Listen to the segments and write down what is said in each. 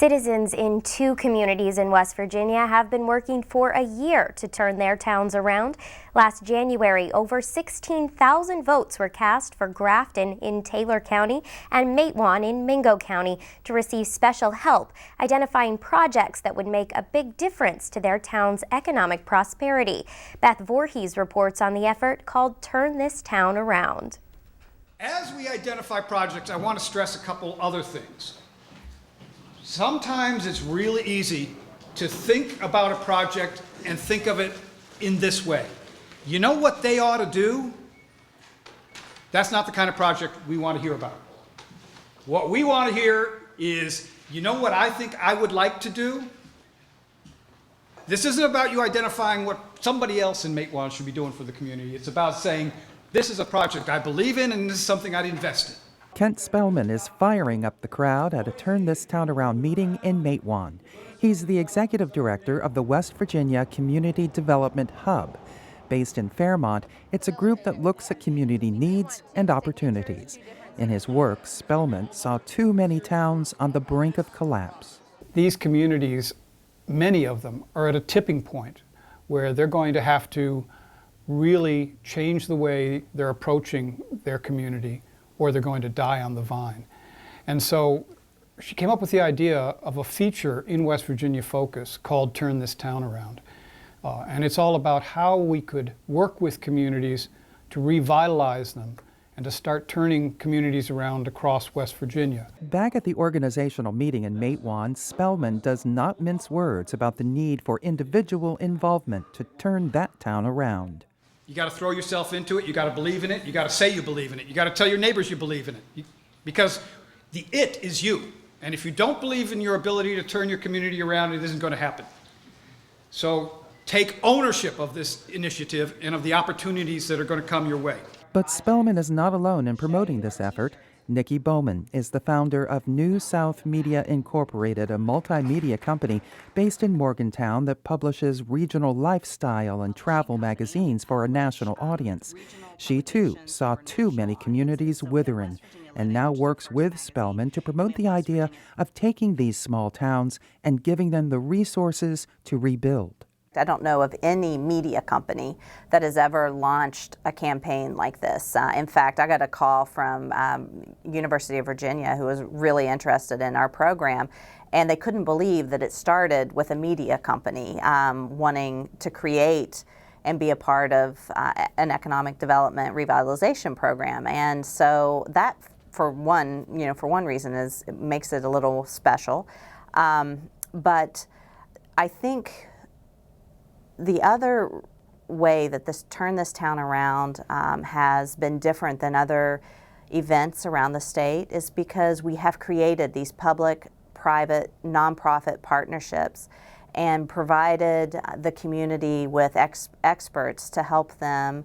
Citizens in 2 communities in West Virginia have been working for a year to turn their towns around. Last January, over 16,000 votes were cast for Grafton in Taylor County and Matewan in Mingo County to receive special help identifying projects that would make a big difference to their town's economic prosperity. Beth Voorhees reports on the effort called Turn This Town Around. As we identify projects, I want to stress a couple other things. Sometimes it's really easy to think about a project and think of it in this way. You know what they ought to do? That's not the kind of project we want to hear about. What we want to hear is, you know what I think I would like to do? This isn't about you identifying what somebody else in Matewan should be doing for the community. It's about saying, this is a project I believe in and this is something I'd invest in. Kent Spellman is firing up the crowd at a Turn This Town Around meeting in Matewan. He's the executive director of the West Virginia Community Development Hub. Based in Fairmont, it's a group that looks at community needs and opportunities. In his work, Spellman saw too many towns on the brink of collapse. These communities, many of them, are at a tipping point where they're going to have to really change the way they're approaching their community, or they're going to die on the vine. And so she came up with the idea of a feature in West Virginia Focus called Turn This Town Around. And it's all about how we could work with communities to revitalize them and to start turning communities around across West Virginia. Back at the organizational meeting in Matewan, Spellman does not mince words about the need for individual involvement to turn that town around. You got to throw yourself into it. You got to believe in it. You got to say you believe in it. You got to tell your neighbors you believe in it, because the it is you. And if you don't believe in your ability to turn your community around, it isn't going to happen. So take ownership of this initiative and of the opportunities that are going to come your way. But Spellman is not alone in promoting this effort. Nikki Bowman is the founder of New South Media Incorporated, a multimedia company based in Morgantown that publishes regional lifestyle and travel magazines for a national audience. She, too, saw too many communities withering and now works with Spellman to promote the idea of taking these small towns and giving them the resources to rebuild. I don't know of any media company that has ever launched a campaign like this. In fact, I got a call from University of Virginia who was really interested in our program, and they couldn't believe that it started with a media company wanting to create and be a part of an economic development revitalization program. And so that, for one reason, it makes it a little special. But I think the other way that this Turn This Town Around has been different than other events around the state is because we have created these public-private nonprofit partnerships and provided the community with experts to help them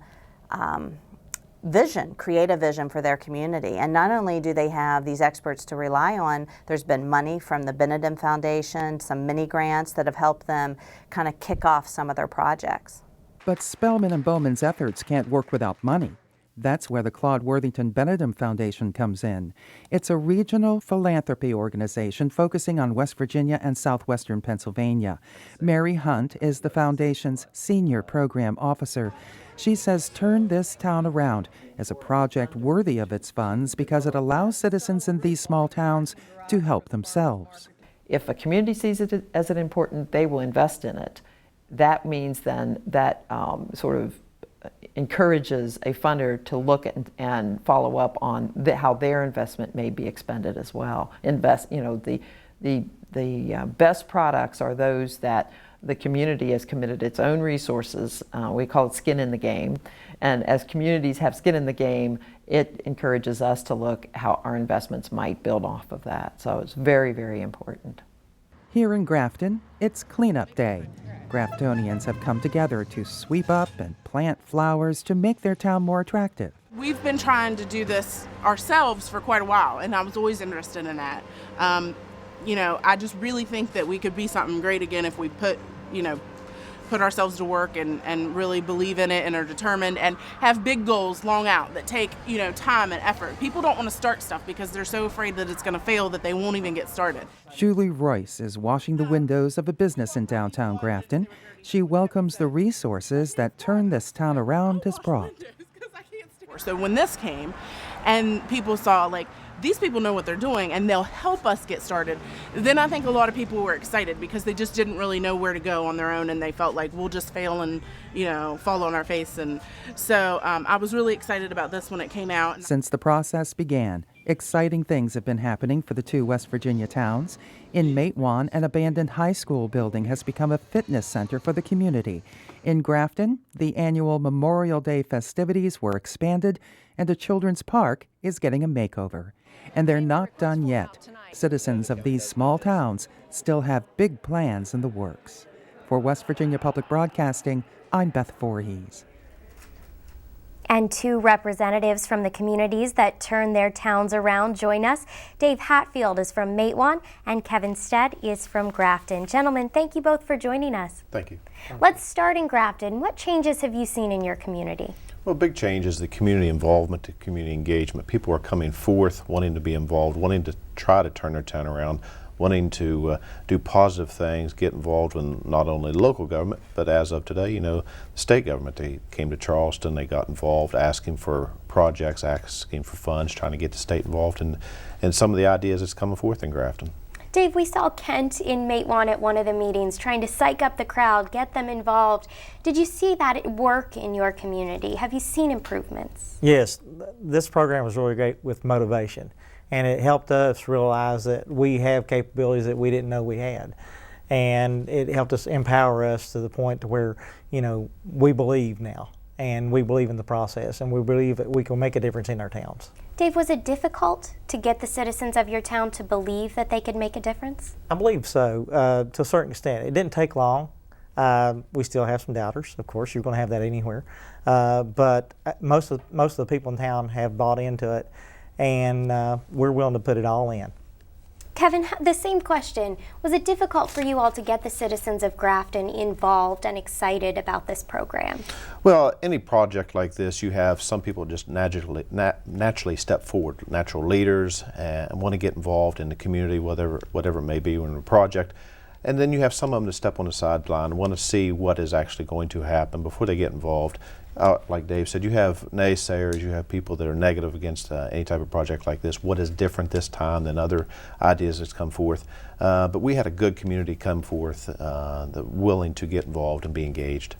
create a vision for their community. And not only do they have these experts to rely on, there's been money from the Benedum Foundation, some mini grants that have helped them kind of kick off some of their projects. But Spellman and Bowman's efforts can't work without money. That's where the Claude Worthington Benedum Foundation comes in. It's a regional philanthropy organization focusing on West Virginia and southwestern Pennsylvania. Mary Hunt is the foundation's senior program officer. She says Turn This Town Around is a project worthy of its funds because it allows citizens in these small towns to help themselves. If a community sees it as an important, they will invest in it. That means then that sort of encourages a funder to look at and follow up on how their investment may be expended as well. The best products are those that the community has committed its own resources. We call it skin in the game. And as communities have skin in the game, it encourages us to look how our investments might build off of that. So it's very, very important. Here in Grafton, it's cleanup day. Graftonians have come together to sweep up and plant flowers to make their town more attractive. We've been trying to do this ourselves for quite a while, and I was always interested in that. I just really think that we could be something great again if we put, put ourselves to work and really believe in it and are determined and have big goals long out that take, time and effort. People don't want to start stuff because they're so afraid that it's going to fail that they won't even get started. Julie Royce is washing the windows of a business in downtown Grafton. She welcomes the resources that Turn This Town Around has brought. So when this came and people saw, these people know what they're doing and they'll help us get started, then I think a lot of people were excited because they just didn't really know where to go on their own and they felt like we'll just fail and, fall on our face. And so I was really excited about this when it came out. Since the process began, exciting things have been happening for the two West Virginia towns. In Matewan, an abandoned high school building has become a fitness center for the community. In Grafton, the annual Memorial Day festivities were expanded, and a children's park is getting a makeover. And they're not done yet. Citizens of these small towns still have big plans in the works. For West Virginia Public Broadcasting, I'm Beth Voorhees. And two representatives from the communities that turn their towns around join us. Dave Hatfield is from Matewan and Kevin Stead is from Grafton. Gentlemen, thank you both for joining us. Thank you. Let's start in Grafton. What changes have you seen in your community? Well, big change is the community involvement, the community engagement. People are coming forth, wanting to be involved, wanting to try to turn their town around, wanting to do positive things, get involved in not only local government, but as of today, the state government. They came to Charleston, they got involved, asking for projects, asking for funds, trying to get the state involved in some of the ideas that's coming forth in Grafton. Dave, we saw Kent in Matewan at one of the meetings trying to psych up the crowd, get them involved. Did you see that at work in your community? Have you seen improvements? Yes, this program was really great with motivation, and it helped us realize that we have capabilities that we didn't know we had. And it helped us empower us to the point to where, we believe now, and we believe in the process, and we believe that we can make a difference in our towns. Dave, was it difficult to get the citizens of your town to believe that they could make a difference? I believe so, to a certain extent. It didn't take long. We still have some doubters, of course. You're going to have that anywhere. But most of the people in town have bought into it, and we're willing to put it all in. Kevin, the same question. Was it difficult for you all to get the citizens of Grafton involved and excited about this program? Well, any project like this, you have some people just naturally step forward, natural leaders, and want to get involved in the community, whatever it may be in a project. And then you have some of them that step on the sideline and want to see what is actually going to happen before they get involved. Like Dave said, you have naysayers, you have people that are negative against any type of project like this. What is different this time than other ideas that's come forth? But we had a good community come forth that willing to get involved and be engaged.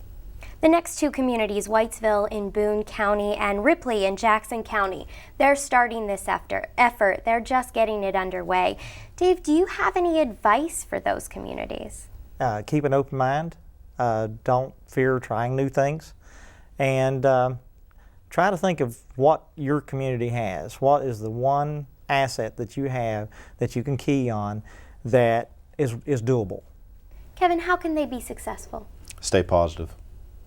The next two communities, Whitesville in Boone County and Ripley in Jackson County, they're starting this effort. They're just getting it underway. Dave, do you have any advice for those communities? Keep an open mind. Don't fear trying new things. And try to think of what your community has. What is the one asset that you have that you can key on that is doable? Kevin, how can they be successful? Stay positive.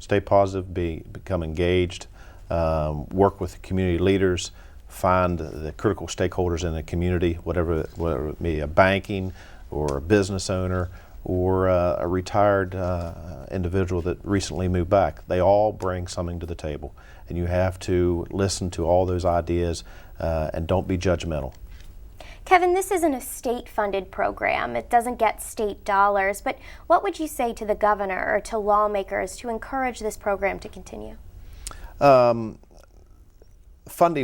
Stay positive, become engaged, work with community leaders, find the critical stakeholders in the community, whatever it be, a banking or a business owner or a retired individual that recently moved back. They all bring something to the table, and you have to listen to all those ideas and don't be judgmental. Kevin, this isn't a state-funded program. It doesn't get state dollars, but what would you say to the governor or to lawmakers to encourage this program to continue? Funding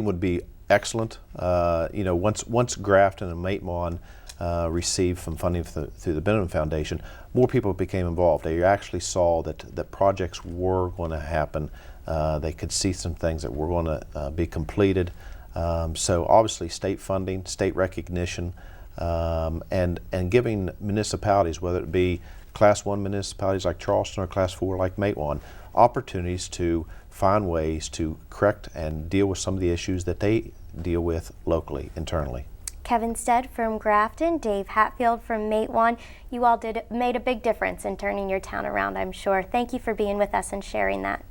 would be excellent. Once Grafton and Matewan received some funding through the Bowman Foundation, more people became involved. They actually saw that projects were going to happen. They could see some things that were going to be completed. So obviously state funding, state recognition, and giving municipalities, whether it be Class 1 municipalities like Charleston or Class 4 like Matewan, opportunities to find ways to correct and deal with some of the issues that they deal with locally, internally. Kevin Stead from Grafton, Dave Hatfield from Matewan. You all made a big difference in turning your town around, I'm sure. Thank you for being with us and sharing that.